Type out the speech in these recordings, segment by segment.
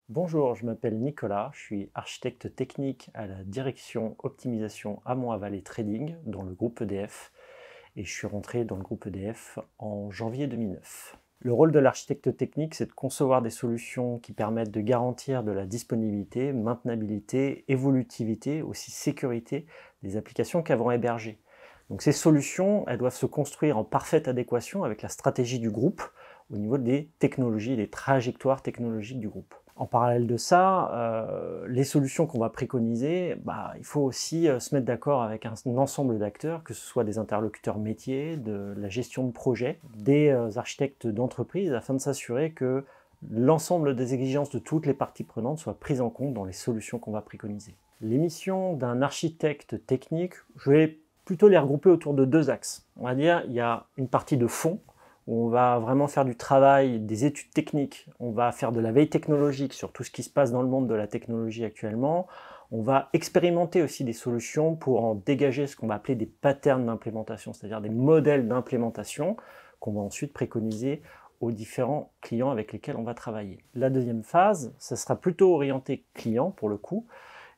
Bonjour, je m'appelle Nicolas, je suis architecte technique à la direction optimisation Amont-Aval et Trading dans le groupe EDF et je suis rentré dans le groupe EDF en janvier 2009. Le rôle de l'architecte technique, c'est de concevoir des solutions qui permettent de garantir de la disponibilité, maintenabilité, évolutivité, aussi sécurité des applications qu'elles vont héberger. Donc ces solutions, elles doivent se construire en parfaite adéquation avec la stratégie du groupe au niveau des technologies, des trajectoires technologiques du groupe. En parallèle de ça, les solutions qu'on va préconiser, il faut aussi se mettre d'accord avec un ensemble d'acteurs, que ce soit des interlocuteurs métiers, de la gestion de projet, des architectes d'entreprise, afin de s'assurer que l'ensemble des exigences de toutes les parties prenantes soient prises en compte dans les solutions qu'on va préconiser. Les missions d'un architecte technique, je vais plutôt les regrouper autour de deux axes. On va dire, il y a une partie de fond, où on va vraiment faire du travail, des études techniques, on va faire de la veille technologique sur tout ce qui se passe dans le monde de la technologie actuellement, on va expérimenter aussi des solutions pour en dégager ce qu'on va appeler des patterns d'implémentation, c'est-à-dire des modèles d'implémentation qu'on va ensuite préconiser aux différents clients avec lesquels on va travailler. La deuxième phase, ça sera plutôt orienté client pour le coup,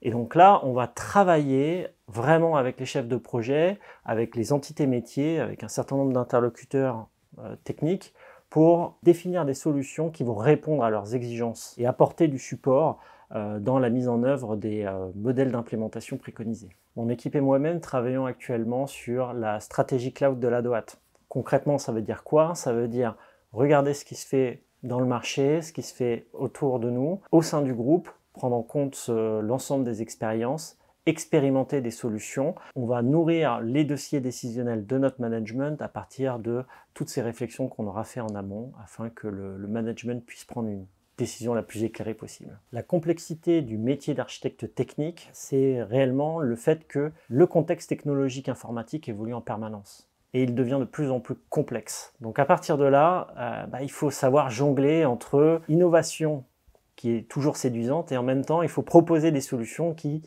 et donc là, on va travailler vraiment avec les chefs de projet, avec les entités métiers, avec un certain nombre d'interlocuteurs techniques pour définir des solutions qui vont répondre à leurs exigences et apporter du support dans la mise en œuvre des modèles d'implémentation préconisés. Mon équipe et moi-même travaillons actuellement sur la stratégie cloud de la DOAT. Concrètement, ça veut dire quoi? Ça veut dire regarder ce qui se fait dans le marché, ce qui se fait autour de nous, au sein du groupe, prendre en compte l'ensemble des expériences, expérimenter des solutions. On va nourrir les dossiers décisionnels de notre management à partir de toutes ces réflexions qu'on aura fait en amont afin que le management puisse prendre une décision la plus éclairée possible. La complexité du métier d'architecte technique, c'est réellement le fait que le contexte technologique informatique évolue en permanence. Et il devient de plus en plus complexe. Donc à partir de là, il faut savoir jongler entre innovation qui est toujours séduisante et en même temps, il faut proposer des solutions qui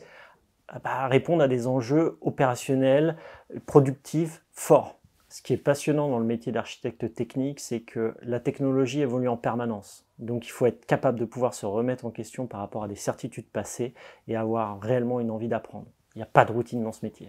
répondre à des enjeux opérationnels, productifs, forts. Ce qui est passionnant dans le métier d'architecte technique, c'est que la technologie évolue en permanence. Donc il faut être capable de pouvoir se remettre en question par rapport à des certitudes passées et avoir réellement une envie d'apprendre. Il n'y a pas de routine dans ce métier.